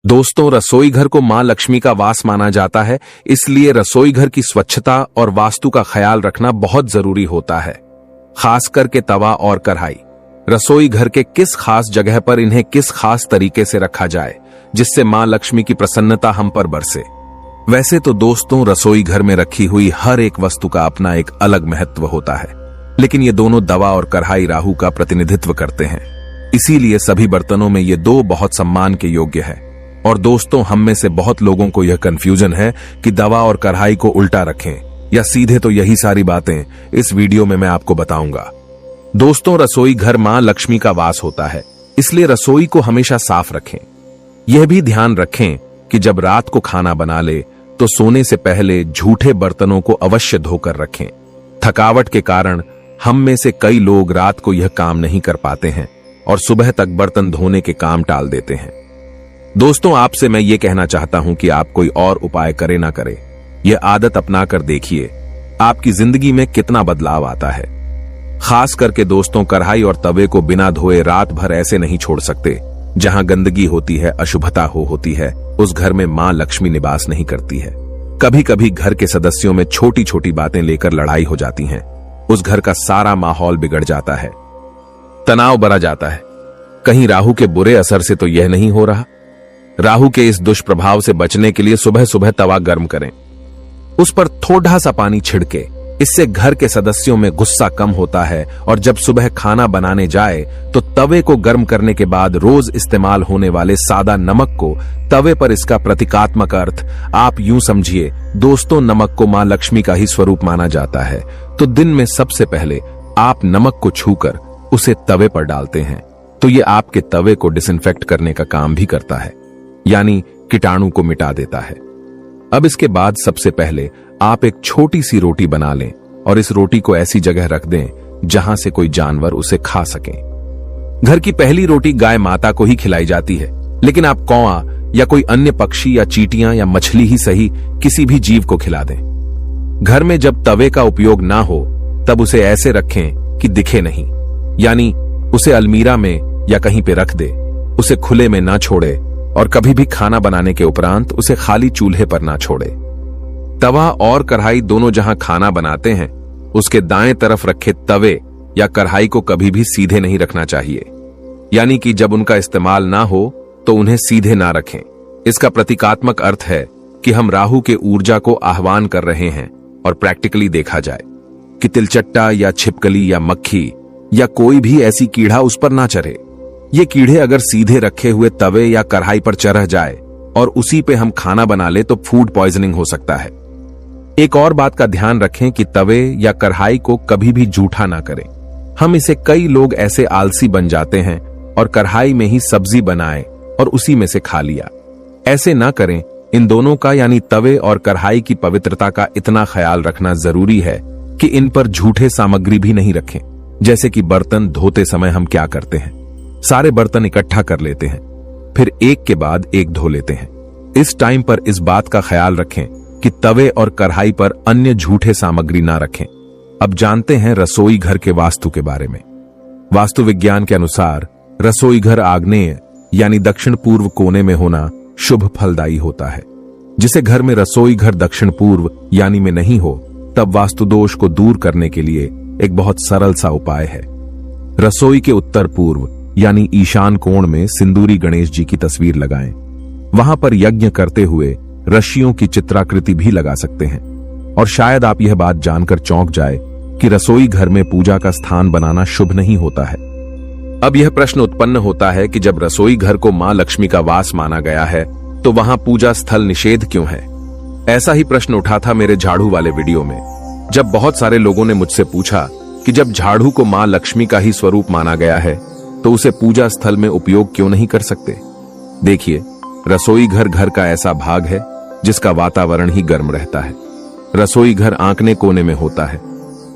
दोस्तों, रसोई घर को मां लक्ष्मी का वास माना जाता है, इसलिए रसोई घर की स्वच्छता और वास्तु का ख्याल रखना बहुत जरूरी होता है। खास करके तवा और कढ़ाई। रसोई घर के किस खास जगह पर इन्हें किस खास तरीके से रखा जाए जिससे मां लक्ष्मी की प्रसन्नता हम पर बरसे। वैसे तो दोस्तों, रसोई घर में रखी हुई हर एक वस्तु का अपना एक अलग महत्व होता है, लेकिन ये दोनों तवा और कढ़ाई राहु का प्रतिनिधित्व करते हैं, इसीलिए सभी बर्तनों में ये दो बहुत सम्मान के योग्य है। और दोस्तों, हम में से बहुत लोगों को यह कंफ्यूजन है कि तवा और कढ़ाई को उल्टा रखें या सीधे, तो यही सारी बातें इस वीडियो में मैं आपको बताऊंगा। दोस्तों, रसोई घर मां लक्ष्मी का वास होता है, इसलिए रसोई को हमेशा साफ रखें। यह भी ध्यान रखें कि जब रात को खाना बना ले तो सोने से पहले झूठे बर्तनों को अवश्य धोकर रखें। थकावट के कारण हम में से कई लोग रात को यह काम नहीं कर पाते हैं और सुबह तक बर्तन धोने के काम टाल देते हैं। दोस्तों, आपसे मैं ये कहना चाहता हूं कि आप कोई और उपाय करे ना करे, यह आदत अपनाकर देखिए, आपकी जिंदगी में कितना बदलाव आता है। खास करके दोस्तों, कढ़ाई और तवे को बिना धोए रात भर ऐसे नहीं छोड़ सकते। जहां गंदगी होती है, अशुभता होती है, उस घर में मां लक्ष्मी निवास नहीं करती है। कभी कभी घर के सदस्यों में छोटी छोटी बातें लेकर लड़ाई हो जाती हैं, उस घर का सारा माहौल बिगड़ जाता है, तनाव बढ़ा जाता है। कहीं राहु के बुरे असर से तो यह नहीं हो रहा। राहु के इस दुष्प्रभाव से बचने के लिए सुबह सुबह तवा गर्म करें, उस पर थोड़ा सा पानी छिड़के, इससे घर के सदस्यों में गुस्सा कम होता है। और जब सुबह खाना बनाने जाए तो तवे को गर्म करने के बाद रोज इस्तेमाल होने वाले सादा नमक को तवे पर, इसका प्रतीकात्मक अर्थ आप यूं समझिए दोस्तों, नमक को मां लक्ष्मी का ही स्वरूप माना जाता है, तो दिन में सबसे पहले आप नमक को छूकर उसे तवे पर डालते हैं, तो ये आपके तवे को डिसइंफेक्ट करने का काम भी करता है, यानी कीटाणु को मिटा देता है। अब इसके बाद सबसे पहले आप एक छोटी सी रोटी बना लें और इस रोटी को ऐसी जगह रख दें जहां से कोई जानवर उसे खा सके। घर की पहली रोटी गाय माता को ही खिलाई जाती है, लेकिन आप कौवा या कोई अन्य पक्षी या चींटियां या मछली ही सही, किसी भी जीव को खिला दें। घर में जब तवे का उपयोग ना हो तब उसे ऐसे रखें कि दिखे नहीं, यानी उसे अलमीरा में या कहीं पे रख दे, उसे खुले में ना छोड़े और कभी भी खाना बनाने के उपरांत उसे खाली चूल्हे पर ना छोड़े। तवा और कढ़ाई दोनों जहां खाना बनाते हैं, उसके दाएं तरफ रखे तवे या कढ़ाई को कभी भी सीधे नहीं रखना चाहिए, यानी कि जब उनका इस्तेमाल ना हो तो उन्हें सीधे ना रखें। इसका प्रतीकात्मक अर्थ है कि हम राहु के ऊर्जा को आह्वान कर रहे हैं। और प्रैक्टिकली देखा जाए कि तिलचट्टा या छिपकली या मक्खी या कोई भी ऐसी कीड़ा उस पर ना चढ़े। ये कीड़े अगर सीधे रखे हुए तवे या कढ़ाई पर चढ़ जाए और उसी पे हम खाना बना ले तो फूड पॉइजनिंग हो सकता है। एक और बात का ध्यान रखें कि तवे या कढ़ाई को कभी भी जूठा ना करें। हम इसे कई लोग ऐसे आलसी बन जाते हैं और कढ़ाई में ही सब्जी बनाए और उसी में से खा लिया। ऐसे ना करें। इन दोनों का यानी तवे और कढ़ाई की पवित्रता का इतना ख्याल रखना जरूरी है कि इन पर झूठे सामग्री भी नहीं रखें। जैसे कि बर्तन धोते समय हम क्या करते हैं, सारे बर्तन इकट्ठा कर लेते हैं, फिर एक के बाद एक धो लेते हैं। इस टाइम पर इस बात का ख्याल रखें कि तवे और कढ़ाई पर अन्य झूठे सामग्री ना रखें। अब जानते हैं रसोई घर के वास्तु के बारे में। वास्तु विज्ञान के अनुसार रसोई घर आग्नेय यानी दक्षिण पूर्व कोने में होना शुभ फलदायी होता है। जिसे घर में रसोई घर दक्षिण पूर्व यानी में नहीं हो, तब वास्तु दोष को दूर करने के लिए एक बहुत सरल सा उपाय है। रसोई के उत्तर पूर्व यानी ईशान कोण में सिंदूरी गणेश जी की तस्वीर लगाएं। वहां पर यज्ञ करते हुए ऋषियों की चित्राकृति भी लगा सकते हैं। और शायद आप यह बात जानकर चौंक जाए कि रसोई घर में पूजा का स्थान बनाना शुभ नहीं होता है। अब यह प्रश्न उत्पन्न होता है कि जब रसोई घर को मां लक्ष्मी का वास माना गया है तो वहां पूजा स्थल निषेध क्यों है? ऐसा ही प्रश्न उठा था मेरे झाड़ू वाले वीडियो में, जब बहुत सारे लोगों ने मुझसे पूछा कि जब झाड़ू को मां लक्ष्मी का ही स्वरूप माना गया है तो उसे पूजा स्थल में उपयोग क्यों नहीं कर सकते। देखिए, रसोई घर घर का ऐसा भाग है जिसका वातावरण ही गर्म रहता है। रसोई घर आंकने कोने में होता है,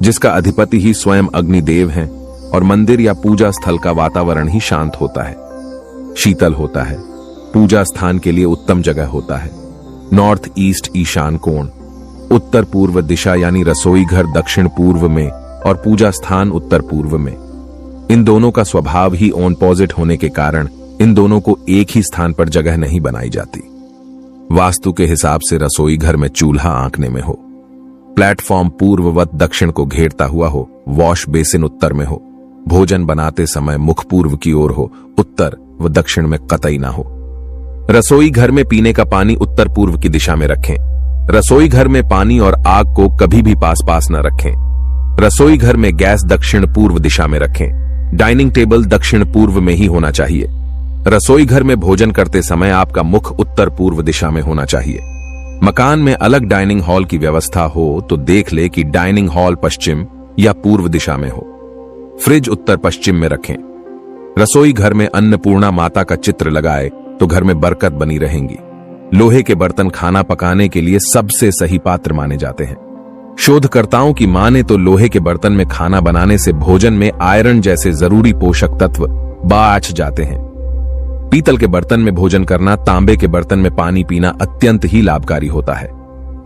जिसका अधिपति ही स्वयं अग्निदेव हैं, और मंदिर या पूजा स्थल का वातावरण ही शांत होता है, शीतल होता है, पूजा स्थान के लिए उत्तम जगह होता है। नॉर्थ ईस्ट ईशान कोण, उत्तर पूर्व दिशा यानी रसोई घर दक्षिण पूर्व में और पूजा स्थान उत्तर पूर्व में। इन दोनों का स्वभाव ही ऑपोजिट होने के कारण इन दोनों को एक ही स्थान पर जगह नहीं बनाई जाती। वास्तु के हिसाब से रसोई घर में चूल्हा आंकने में हो, प्लेटफॉर्म पूर्ववत दक्षिण को घेरता हुआ हो, वॉश बेसिन उत्तर में हो, भोजन बनाते समय मुख पूर्व की ओर हो, उत्तर व दक्षिण में कतई ना हो। रसोई घर में पीने का पानी उत्तर पूर्व की दिशा में रखें। रसोई घर में पानी और आग को कभी भी पास पास न रखें। रसोई घर में गैस दक्षिण पूर्व दिशा में रखें। डाइनिंग टेबल दक्षिण पूर्व में ही होना चाहिए। रसोई घर में भोजन करते समय आपका मुख उत्तर पूर्व दिशा में होना चाहिए। मकान में अलग डाइनिंग हॉल की व्यवस्था हो तो देख ले कि डाइनिंग हॉल पश्चिम या पूर्व दिशा में हो। फ्रिज उत्तर पश्चिम में रखें। रसोई घर में अन्नपूर्णा माता का चित्र लगाए तो घर में बरकत बनी रहेंगी। लोहे के बर्तन खाना पकाने के लिए सबसे सही पात्र माने जाते हैं। शोधकर्ताओं की माने तो लोहे के बर्तन में खाना बनाने से भोजन में आयरन जैसे जरूरी पोषक तत्व बाच जाते हैं। पीतल के बर्तन में भोजन करना, तांबे के बर्तन में पानी पीना अत्यंत ही लाभकारी होता है।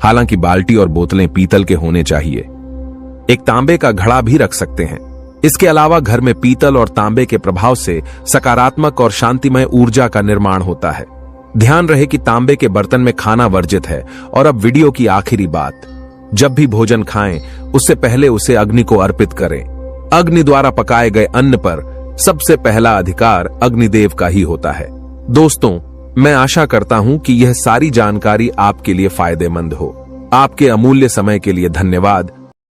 हालांकि बाल्टी और बोतलें पीतल के होने चाहिए। एक तांबे का घड़ा भी रख सकते हैं। इसके अलावा घर में पीतल और तांबे के प्रभाव से सकारात्मक और शांतिमय ऊर्जा का निर्माण होता है। ध्यान रहे कि तांबे के बर्तन में खाना वर्जित है। और अब वीडियो की आखिरी बात, जब भी भोजन खाएं उससे पहले उसे अग्नि को अर्पित करें। अग्नि द्वारा पकाए गए अन्न पर सबसे पहला अधिकार अग्निदेव का ही होता है। दोस्तों, मैं आशा करता हूं कि यह सारी जानकारी आपके लिए फायदेमंद हो। आपके अमूल्य समय के लिए धन्यवाद।